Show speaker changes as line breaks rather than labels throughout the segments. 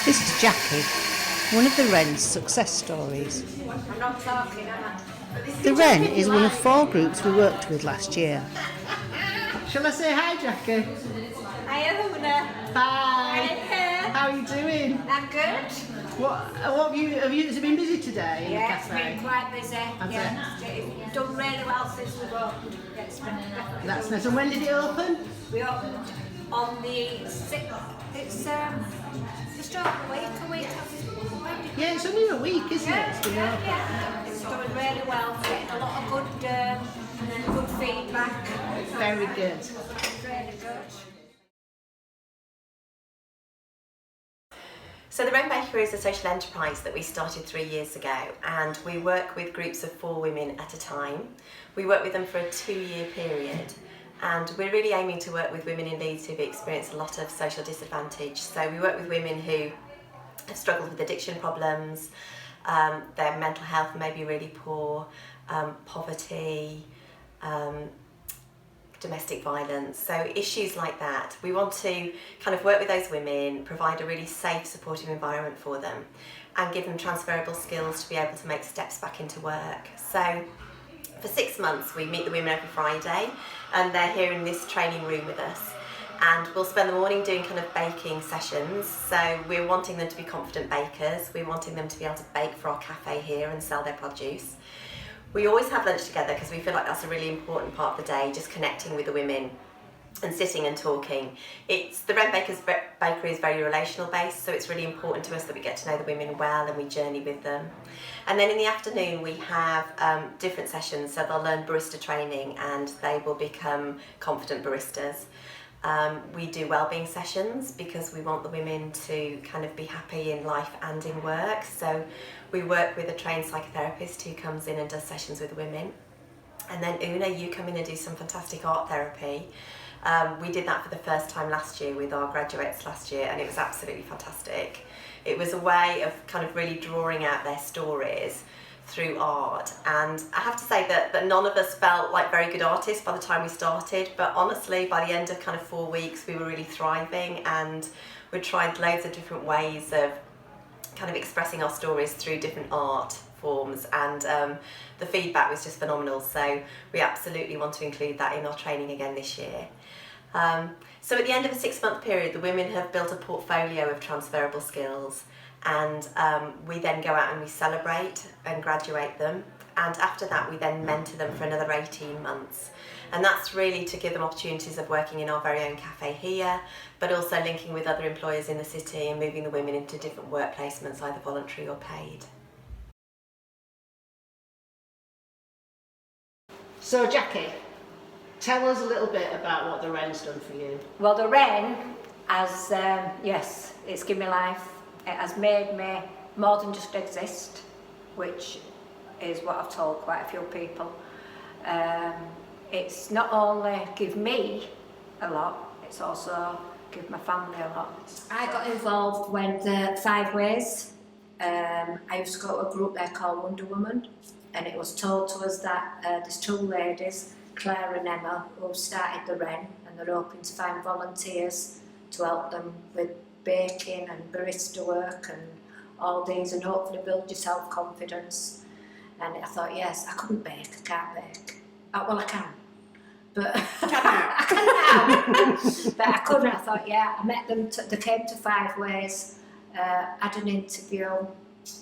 This is Jackie, one of the Wren's success stories.
I'm not talking, am I?
The Wren is one of 4 groups we worked with last year.
Shall I say hi, Jackie?
Hiya, Luna.
Hi.
Hiya.
How are you doing?
I'm good.
What have you? Has it been busy today in the
Yeah, it's
cafe?
been quite busy.
Has
It's done really well since we've opened. It's been definitely
That's
done.
nice. And when did it open?
We opened on the 6th. It's just over a week.
Yeah, it's only a week, isn't it? It's been open.
Yeah. It's doing really well. Getting a lot of good feedback.
Very good.
Really good.
So the Wren Bakery is a social enterprise that we started 3 years ago, and we work with groups of 4 women at a time. We work with them for a 2-year period, and we're really aiming to work with women in Leeds who've experienced a lot of social disadvantage. So we work with women who have struggled with addiction problems, their mental health may be really poor, poverty, domestic violence, so issues like that. We want to kind of work with those women, provide a really safe, supportive environment for them, and give them transferable skills to be able to make steps back into work. So for 6 months we meet the women every Friday, and they're here in this training room with us, and we'll spend the morning doing kind of baking sessions. So we're wanting them to be confident bakers, we're wanting them to be able to bake for our cafe here and sell their produce. We always have lunch together because we feel like that's a really important part of the day, just connecting with the women and sitting and talking. The Wren Bakery is very relational based, so it's really important to us that we get to know the women well and we journey with them. And then in the afternoon we have different sessions, so they'll learn barista training and they will become confident baristas. We do wellbeing sessions because we want the women to kind of be happy in life and in work. So we work with a trained psychotherapist who comes in and does sessions with women. And then Una, you come in and do some fantastic art therapy. We did that for the first time last year with our graduates last year, and it was absolutely fantastic. It was a way of kind of really drawing out their stories through art, and I have to say that none of us felt like very good artists by the time we started, but honestly by the end of kind of 4 weeks we were really thriving, and we tried loads of different ways of kind of expressing our stories through different art forms, and the feedback was just phenomenal. So we absolutely want to include that in our training again this year. So at the end of a 6-month period, the women have built a portfolio of transferable skills, and we then go out and we celebrate and graduate them, and after that we then mentor them for another 18 months. And that's really to give them opportunities of working in our very own cafe here, but also linking with other employers in the city and moving the women into different work placements, either voluntary or paid.
So, Jackie, tell us a little bit about what the Wren's done for you.
Well, the Wren has, yes, it's given me life. It has made me more than just exist, which is what I've told quite a few people. It's not only give me a lot, it's also give my family a lot. I got involved when the 5 Ways, I used to go to a group there called Wonder Woman, and it was told to us that there's 2 ladies, Claire and Emma, who started the Wren, and they're hoping to find volunteers to help them with baking and barista work and all these, and hopefully build your self-confidence. And I thought, yes, I couldn't bake, I can't bake. Well, I can, but I can now. But I couldn't. I thought, yeah, I met them, they came to 5 Ways, had an interview,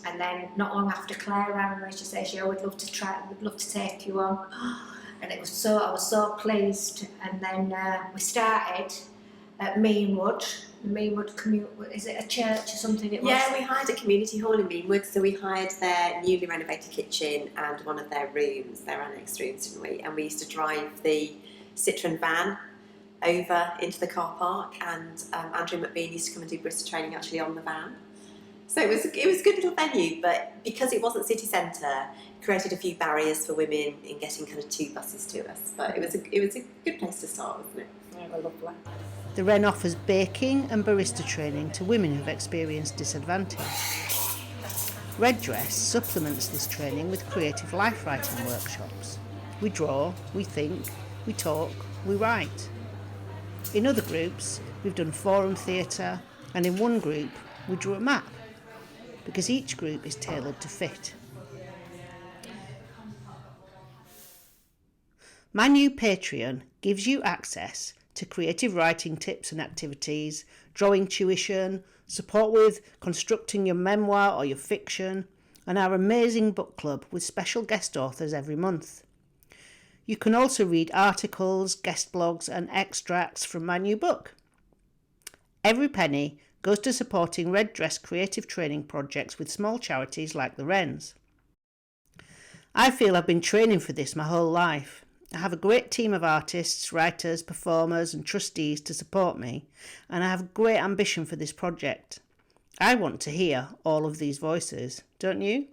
and then not long after Claire rang me, she said, yeah, we'd love to take you on. And I was so pleased. And then we started at Meanwood Commute, is it a church or something?
Yeah, we hired a community hall in Meanwood, so we hired their newly renovated kitchen and one of their rooms, their annex rooms, didn't we? And we used to drive the Citroen van over into the car park, and Andrew McBean used to come and do barista training actually on the van. So it was a good little venue, but because it wasn't city centre, created a few barriers for women in getting kind of 2 buses to us. But it was a good place to start, wasn't it?
Yeah, lovely.
The Wren offers baking and barista training to women who've experienced disadvantage. Red Dress supplements this training with creative life writing workshops. We draw, we think, we talk, we write. In other groups, we've done forum theatre, and in one group, we drew a map, because each group is tailored to fit. My new Patreon gives you access to creative writing tips and activities, drawing tuition, support with constructing your memoir or your fiction, and our amazing book club with special guest authors every month. You can also read articles, guest blogs, and extracts from my new book. Every penny goes to supporting Red Dress creative training projects with small charities like the Wrens. I feel I've been training for this my whole life. I have a great team of artists, writers, performers and trustees to support me, and I have great ambition for this project. I want to hear all of these voices, don't you?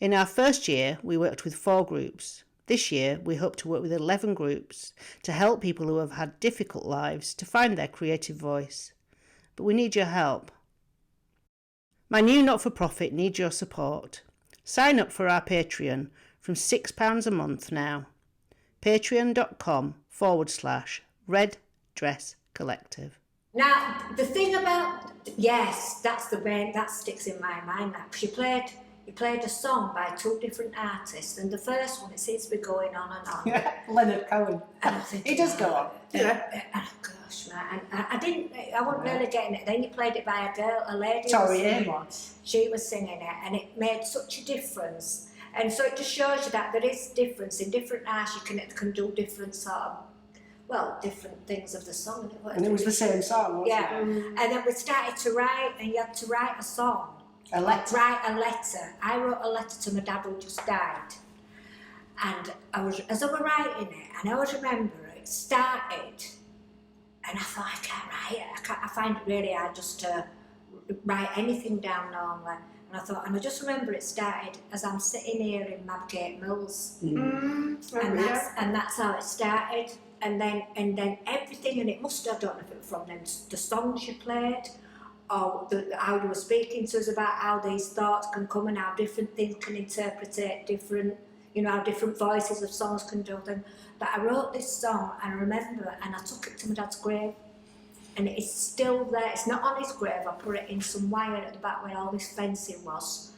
In our first year, we worked with 4 groups. This year, we hope to work with 11 groups to help people who have had difficult lives to find their creative voice. But we need your help. My new not-for-profit needs your support. Sign up for our Patreon from £6 a month now. Patreon.com/Red Dress Collective.
Now, the thing about, yes, that's the way, that sticks in my mind now, because you played a song by 2 different artists, and the first one, it seems to be going on and on.
Yeah, Leonard Cohen.
And I'm thinking,
He does go on.
Oh gosh, man, and I wasn't really getting it. Then you played it by a lady.
Tori Amos.
She was singing it, and it made such a difference. And so it just shows you that there is difference in different arts. You can do different sort of, different things of the song.
And it was the same song, wasn't
yeah.
it?
And then we started to write, and you had to write a song.
A letter.
Write a letter. I wrote a letter to my dad who just died. And as I was writing it, and I always remember it started, and I thought, I can't write it. I find it really hard just to write anything down normally. And I thought, and I just remember it started as I'm sitting here in Mabgate Mills. And that's how it started. And then everything, and it must have, I don't know if it was from them, the songs you played, or how you were speaking to us about how these thoughts can come and how different things can interpret it, different, how different voices of songs can do them. But I wrote this song, and I remember, and I took it to my dad's grave, and it's still there. It's not on his grave. I put it in some wire at the back where all this fencing was,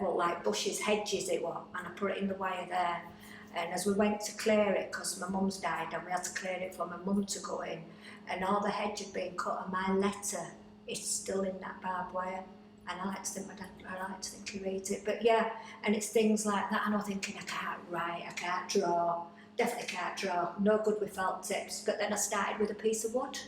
like bushes, hedges it was, and I put it in the wire there. And as we went to clear it, because my mum's died, and we had to clear it for my mum to go in, and all the hedge had been cut, and my letter is still in that barbed wire. And I like to think he reads it. But yeah, and it's things like that, and I'm thinking, I can't write, I can't draw, definitely can't draw, no good with felt tips. But then I started with a piece of wood.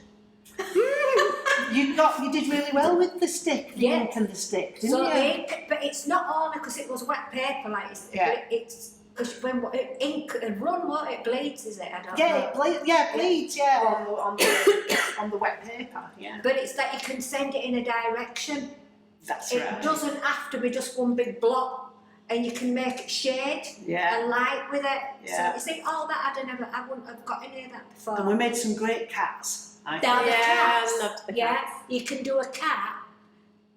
You did really well with the stick, the ink and the stick, didn't you?
Ink, but it's not only because it was wet paper, like it's because when ink and run, what it bleeds, is it? I don't know.
It bleeds on the wet paper. Yeah.
But it's that you can send it in a direction.
That's
it
right.
It doesn't have to be just one big block, and you can make it shade and light with it.
Yeah.
So you see, all that I wouldn't have got any of that before.
And we made some great cats.
The cats.
Loved the cats.
Yeah, you can do a cat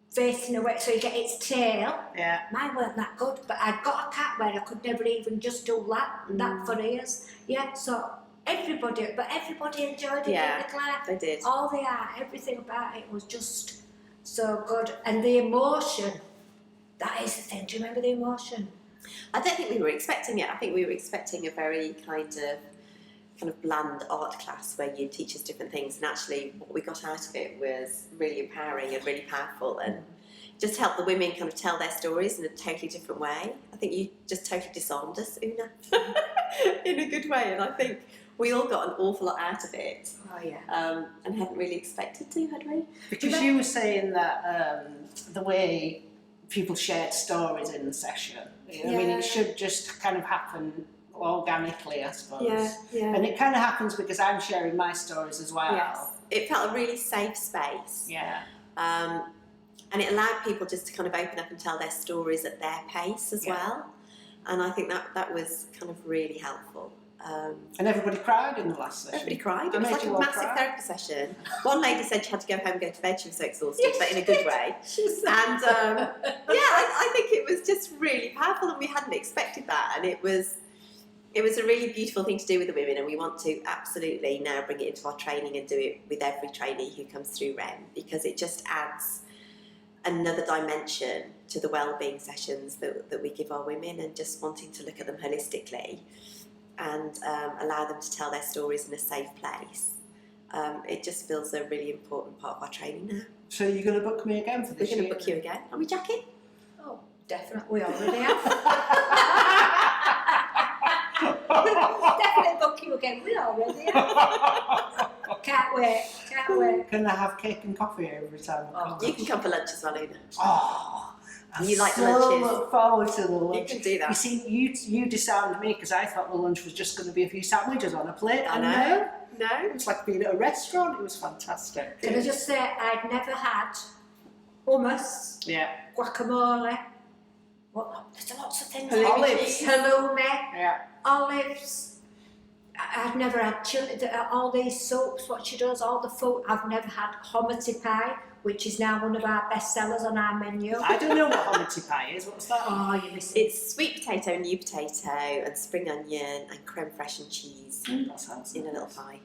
facing away, so you get its tail.
Yeah.
Mine weren't that good, but I'd got a cat where I could never even just do that for years. Yeah, so everybody enjoyed it.
Yeah,
Claire.
they did.
All the art, everything about it was just so good. And the emotion, that is the thing. Do you remember the emotion?
I don't think we were expecting it. I think we were expecting a very kind of bland art class where you teach us different things, and actually what we got out of it was really empowering and really powerful, and just helped the women kind of tell their stories in a totally different way. I think you just totally disarmed us, Una, in a good way, and I think we all got an awful lot out of it.
Oh yeah.
And hadn't really expected to, had we?
Because you were saying that the way people shared stories in the session, I mean, it should just kind of happen organically, I suppose.
Yeah.
And it kind of happens because I'm sharing my stories as well.
Yes. It felt a really safe space.
Yeah.
And it allowed people just to kind of open up and tell their stories at their pace as well. And I think that was kind of really helpful.
And everybody cried in the last session.
Everybody cried. It was like a massive therapy session. One lady said she had to go home and go to bed. She was so exhausted, but in a good way. And I think it was just really powerful, and we hadn't expected that. And it was It was a really beautiful thing to do with the women, and we want to absolutely now bring it into our training and do it with every trainee who comes through Wren, because it just adds another dimension to the wellbeing sessions that we give our women, and just wanting to look at them holistically and allow them to tell their stories in a safe place. It just feels a really important part of our training now.
So you're going to book me again for this
We're
year?
going to book you again. Are we, Jackie?
Oh, definitely. We already have. Definitely book you again. We already have. Can't wait. Can't wait.
Can I have cake and coffee every time?
You can come for lunch as well, Una.
Oh, I
You like the
so
lunches?
look forward to the lunch.
You can do that.
You see, you disarmed me because I thought the lunch was just going to be a few sandwiches on a plate.
I
and
know.
no,
No?
it was like being at a restaurant. It was fantastic.
Can I just say, I'd never had hummus,
Yeah.
guacamole, there's lots of things.
Olives.
Halloumi,
Yeah.
olives. I've never had chili, all these soups, what she does, all the food. I've never had hominy pie, which is now one of our best sellers on our menu.
I don't know what hominy pie is. What's that?
Oh, you miss it.
It's sweet potato, new potato, and spring onion, and creme fraiche and cheese
That sounds
in a little
nice.
pie.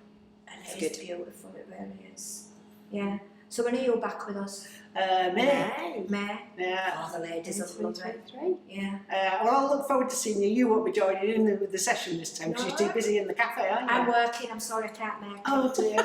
And
It's
it is
good.
beautiful, it really is. Yeah. So when are you back with us?
May.
May?
Yeah.
Oh, the ladies will love it.
2023.
Yeah.
Well, I'll look forward to seeing you. You won't be joining in with the session this time because
No.
you're too busy in the cafe, aren't you?
I'm working, I'm sorry I can't make it.
Oh dear.